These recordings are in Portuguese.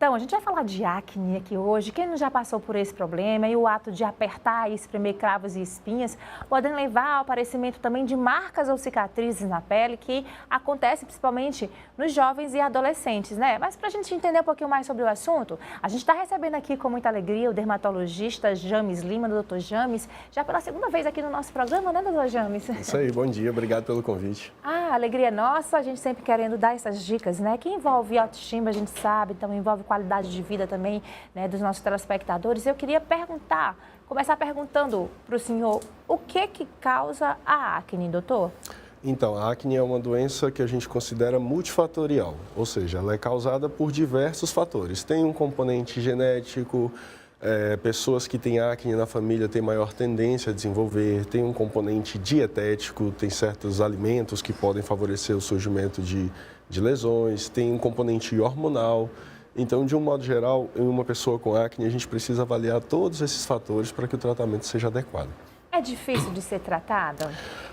Então, a gente vai falar de acne aqui hoje. Quem não já passou por esse problema e o ato de apertar e espremer cravos e espinhas podem levar ao aparecimento também de marcas ou cicatrizes na pele que acontecem principalmente nos jovens e adolescentes, né? Mas para a gente entender um pouquinho mais sobre o assunto, a gente está recebendo aqui com muita alegria o dermatologista James Lima, do Dr. James, já pela segunda vez aqui no nosso programa, né, Dr. James? Isso aí, bom dia, obrigado pelo convite. A alegria é nossa, a gente sempre querendo dar essas dicas, né? Que envolve autoestima, a gente sabe, então envolve qualidade de vida também, né, dos nossos telespectadores. Eu queria começar perguntando para o senhor, o que causa a acne, doutor? Então, a acne é uma doença que a gente considera multifatorial, ou seja, ela é causada por diversos fatores. Tem um componente genético, pessoas que têm acne na família têm maior tendência a desenvolver, tem um componente dietético, tem certos alimentos que podem favorecer o surgimento de lesões, tem um componente hormonal. Então, de um modo geral, em uma pessoa com acne, a gente precisa avaliar todos esses fatores para que o tratamento seja adequado. É difícil de ser tratada?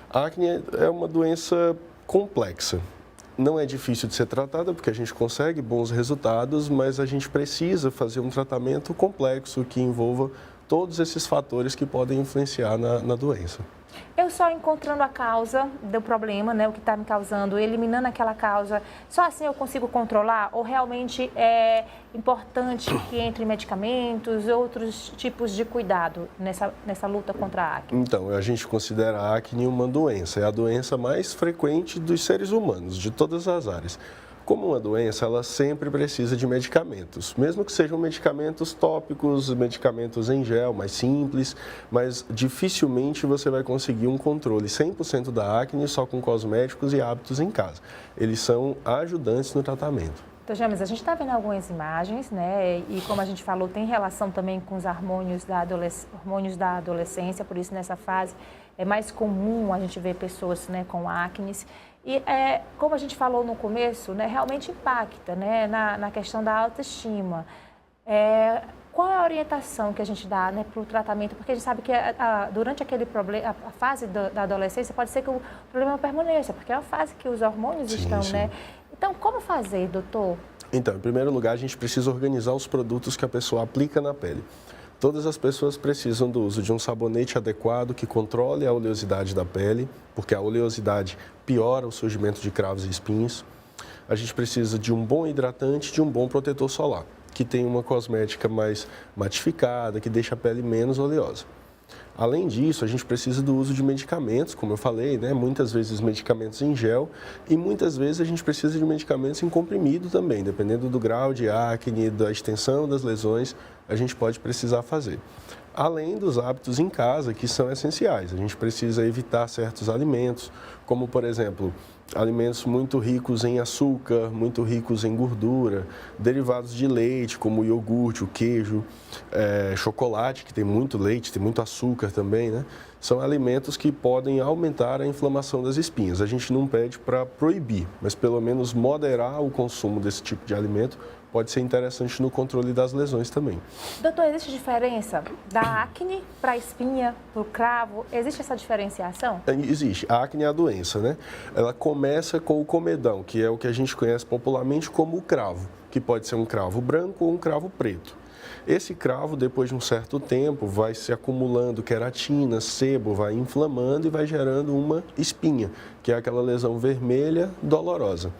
A acne é uma doença complexa. Não é difícil de ser tratada porque a gente consegue bons resultados, mas a gente precisa fazer um tratamento complexo que envolva todos esses fatores que podem influenciar na doença. Eu só encontrando a causa do problema, né, o que está me causando, eliminando aquela causa, só assim eu consigo controlar? Ou realmente é importante que entre medicamentos, outros tipos de cuidado nessa luta contra a acne? Então, a gente considera a acne uma doença, é a doença mais frequente dos seres humanos, de todas as áreas. Como uma doença, ela sempre precisa de medicamentos, mesmo que sejam medicamentos tópicos, medicamentos em gel, mais simples, mas dificilmente você vai conseguir um controle 100% da acne só com cosméticos e hábitos em casa. Eles são ajudantes no tratamento. Então, James, a gente está vendo algumas imagens, né? E como a gente falou, tem relação também com os hormônios da adolescência, por isso nessa fase é mais comum a gente ver pessoas, né, com acne. E como a gente falou no começo, né, realmente impacta, né, na questão da autoestima. Qual é a orientação que a gente dá, né, para o tratamento? Porque a gente sabe que durante aquele problema, a fase da adolescência, pode ser que o problema permaneça, porque é uma fase que os hormônios estão, sim. né? Então, como fazer, doutor? Então, em primeiro lugar, a gente precisa organizar os produtos que a pessoa aplica na pele. Todas as pessoas precisam do uso de um sabonete adequado que controle a oleosidade da pele, porque a oleosidade piora o surgimento de cravos e espinhos. A gente precisa de um bom hidratante, de um bom protetor solar, que tem uma cosmética mais matificada, que deixa a pele menos oleosa. Além disso, a gente precisa do uso de medicamentos, como eu falei, né? Muitas vezes medicamentos em gel e muitas vezes a gente precisa de medicamentos em comprimido também, dependendo do grau de acne, da extensão das lesões, a gente pode precisar fazer. Além dos hábitos em casa, que são essenciais. A gente precisa evitar certos alimentos, como, por exemplo, alimentos muito ricos em açúcar, muito ricos em gordura, derivados de leite, como o iogurte, o queijo, chocolate, que tem muito leite, tem muito açúcar também, né? São alimentos que podem aumentar a inflamação das espinhas. A gente não pede para proibir, mas pelo menos moderar o consumo desse tipo de alimento pode ser interessante no controle das lesões também. Doutor, existe diferença da acne para a espinha, para o cravo? Existe essa diferenciação? Existe. A acne é a doença, né? Ela começa com o comedão, que é o que a gente conhece popularmente como o cravo, que pode ser um cravo branco ou um cravo preto. Esse cravo, depois de um certo tempo, vai se acumulando queratina, sebo, vai inflamando e vai gerando uma espinha, que é aquela lesão vermelha dolorosa.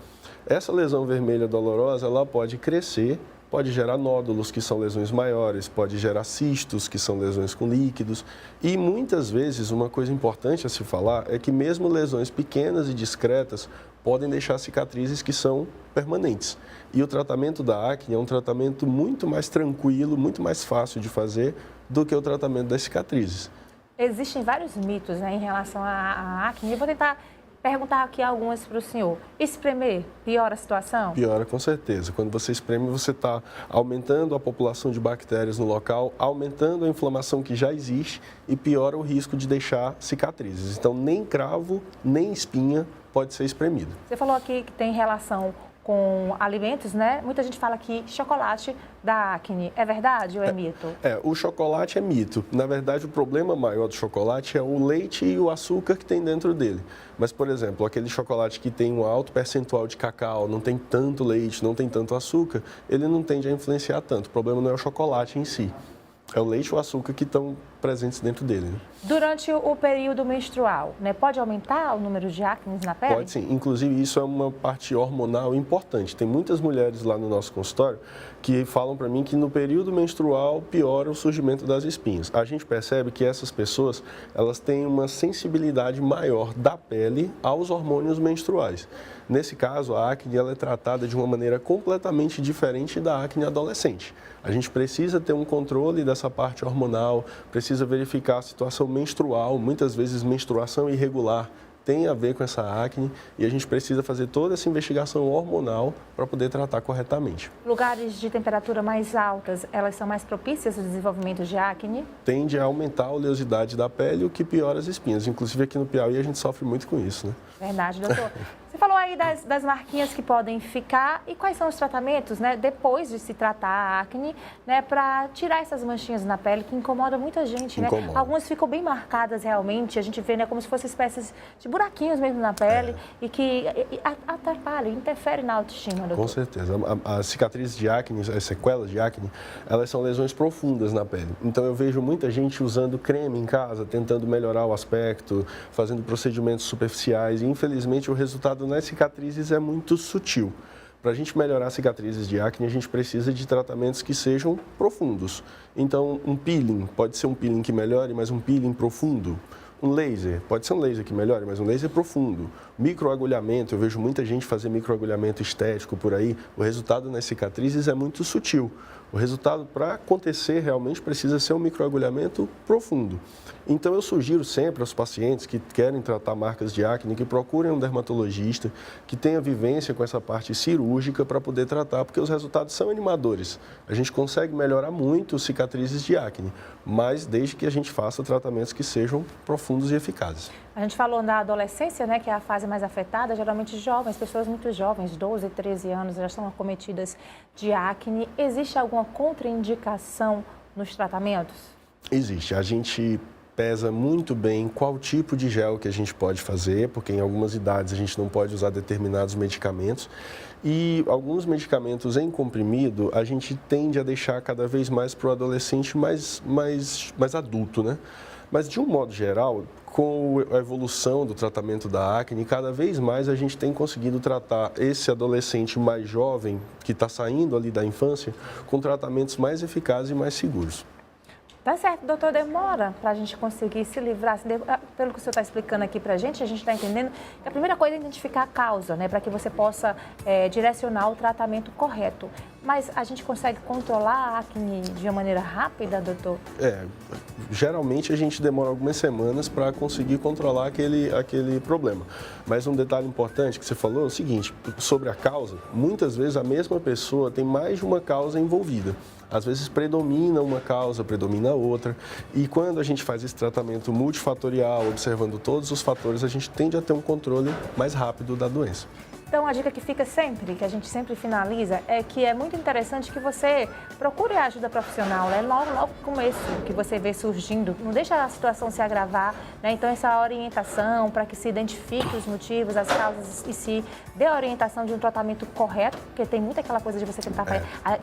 Essa lesão vermelha dolorosa, ela pode crescer, pode gerar nódulos, que são lesões maiores, pode gerar cistos, que são lesões com líquidos. E muitas vezes, uma coisa importante a se falar é que mesmo lesões pequenas e discretas podem deixar cicatrizes que são permanentes. E o tratamento da acne é um tratamento muito mais tranquilo, muito mais fácil de fazer do que o tratamento das cicatrizes. Existem vários mitos, né, em relação à acne. Eu vou tentar perguntar aqui algumas para o senhor. Espremer piora a situação? Piora, com certeza. Quando você espreme, você está aumentando a população de bactérias no local, aumentando a inflamação que já existe e piora o risco de deixar cicatrizes. Então, nem cravo, nem espinha pode ser espremido. Você falou aqui que tem relação com alimentos, né? Muita gente fala que chocolate dá acne. É verdade ou é mito? O chocolate é mito. Na verdade, o problema maior do chocolate é o leite e o açúcar que tem dentro dele. Mas, por exemplo, aquele chocolate que tem um alto percentual de cacau, não tem tanto leite, não tem tanto açúcar, ele não tende a influenciar tanto. O problema não é o chocolate em si. É o leite e o açúcar que estão presentes dentro dele. Né? Durante o período menstrual, né, pode aumentar o número de acnes na pele? Pode sim. Inclusive, isso é uma parte hormonal importante. Tem muitas mulheres lá no nosso consultório que falam para mim que no período menstrual piora o surgimento das espinhas. A gente percebe que essas pessoas, elas têm uma sensibilidade maior da pele aos hormônios menstruais. Nesse caso, a acne ela é tratada de uma maneira completamente diferente da acne adolescente. A gente precisa ter um controle dessa parte hormonal, precisa verificar a situação menstrual, muitas vezes menstruação irregular tem a ver com essa acne e a gente precisa fazer toda essa investigação hormonal para poder tratar corretamente. Lugares de temperatura mais altas, elas são mais propícias ao desenvolvimento de acne? Tende a aumentar a oleosidade da pele, o que piora as espinhas. Inclusive aqui no Piauí a gente sofre muito com isso, né? Verdade, doutor. Você falou aí das marquinhas que podem ficar e quais são os tratamentos, né, depois de se tratar a acne, né, para tirar essas manchinhas na pele que incomodam muita gente, né? Algumas ficam bem marcadas realmente, a gente vê, né, como se fossem espécies de buraquinhos mesmo na pele e que atrapalham, interferem na autoestima, doutor. Com certeza. As cicatrizes de acne, as sequelas de acne, elas são lesões profundas na pele. Então eu vejo muita gente usando creme em casa, tentando melhorar o aspecto, fazendo procedimentos superficiais e infelizmente o resultado nas cicatrizes é muito sutil. Para a gente melhorar cicatrizes de acne, a gente precisa de tratamentos que sejam profundos. Então, um peeling, pode ser um peeling que melhore, mas um peeling profundo. Um laser, pode ser um laser que melhore, mas um laser profundo. Microagulhamento, eu vejo muita gente fazer microagulhamento estético por aí. O resultado nas cicatrizes é muito sutil. O resultado, para acontecer, realmente precisa ser um microagulhamento profundo. Então, eu sugiro sempre aos pacientes que querem tratar marcas de acne que procurem um dermatologista, que tenha vivência com essa parte cirúrgica para poder tratar, porque os resultados são animadores. A gente consegue melhorar muito cicatrizes de acne, mas desde que a gente faça tratamentos que sejam profundos e eficazes. A gente falou da adolescência, né, que é a fase mais afetada, geralmente jovens, pessoas muito jovens, 12, 13 anos, já estão acometidas de acne. Existe alguma contraindicação nos tratamentos? Existe. A gente pesa muito bem qual tipo de gel que a gente pode fazer, porque em algumas idades a gente não pode usar determinados medicamentos. E alguns medicamentos em comprimido, a gente tende a deixar cada vez mais para o adolescente mais adulto, né? Mas, de um modo geral, com a evolução do tratamento da acne, cada vez mais a gente tem conseguido tratar esse adolescente mais jovem, que está saindo ali da infância, com tratamentos mais eficazes e mais seguros. Tá certo, doutor, demora para a gente conseguir se livrar. Pelo que o senhor está explicando aqui para a gente está entendendo que a primeira coisa é identificar a causa, né, para que você possa direcionar o tratamento correto. Mas a gente consegue controlar a acne de uma maneira rápida, doutor? Geralmente a gente demora algumas semanas para conseguir controlar aquele problema. Mas um detalhe importante que você falou é o seguinte, sobre a causa, muitas vezes a mesma pessoa tem mais de uma causa envolvida. Às vezes predomina uma causa, predomina outra. E quando a gente faz esse tratamento multifatorial, observando todos os fatores, a gente tende a ter um controle mais rápido da doença. Então, a dica que fica sempre, que a gente sempre finaliza, é que é muito interessante que você procure a ajuda profissional, né? Logo no começo que você vê surgindo, não deixa a situação se agravar, né? Então, essa orientação para que se identifique os motivos, as causas e se dê a orientação de um tratamento correto, porque tem muita aquela coisa de você tentar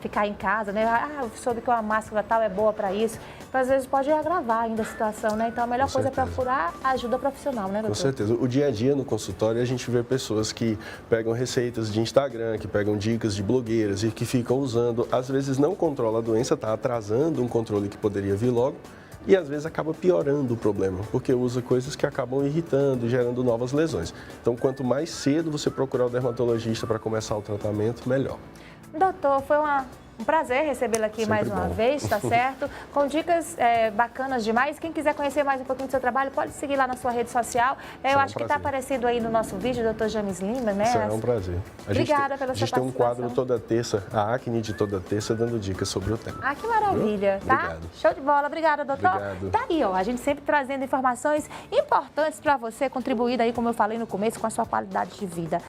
ficar em casa, né? Eu soube que uma máscara tal é boa para isso, mas às vezes pode agravar ainda a situação, né? Então, a melhor coisa é procurar a ajuda profissional, né, doutor? Com certeza. O dia a dia no consultório, a gente vê pessoas que pegam receitas de Instagram, que pegam dicas de blogueiras e que ficam usando, às vezes não controla a doença, está atrasando um controle que poderia vir logo e às vezes acaba piorando o problema, porque usa coisas que acabam irritando, gerando novas lesões. Então, quanto mais cedo você procurar o dermatologista para começar o tratamento, melhor. Doutor, foi um prazer recebê-lo aqui Sempre mais uma bom. vez, tá certo? Com dicas bacanas demais. Quem quiser conhecer mais um pouquinho do seu trabalho, pode seguir lá na sua rede social. Eu acho que está aparecendo aí no nosso vídeo, doutor James Lima, né? Isso é um prazer. Obrigada pela sua participação. A gente tem um quadro toda terça, a acne de toda terça, dando dicas sobre o tema. Ah, que maravilha, tá? Obrigado. Show de bola. Obrigada, doutor. Obrigado. Tá aí, ó, a gente sempre trazendo informações importantes para você, contribuindo aí, como eu falei no começo, com a sua qualidade de vida.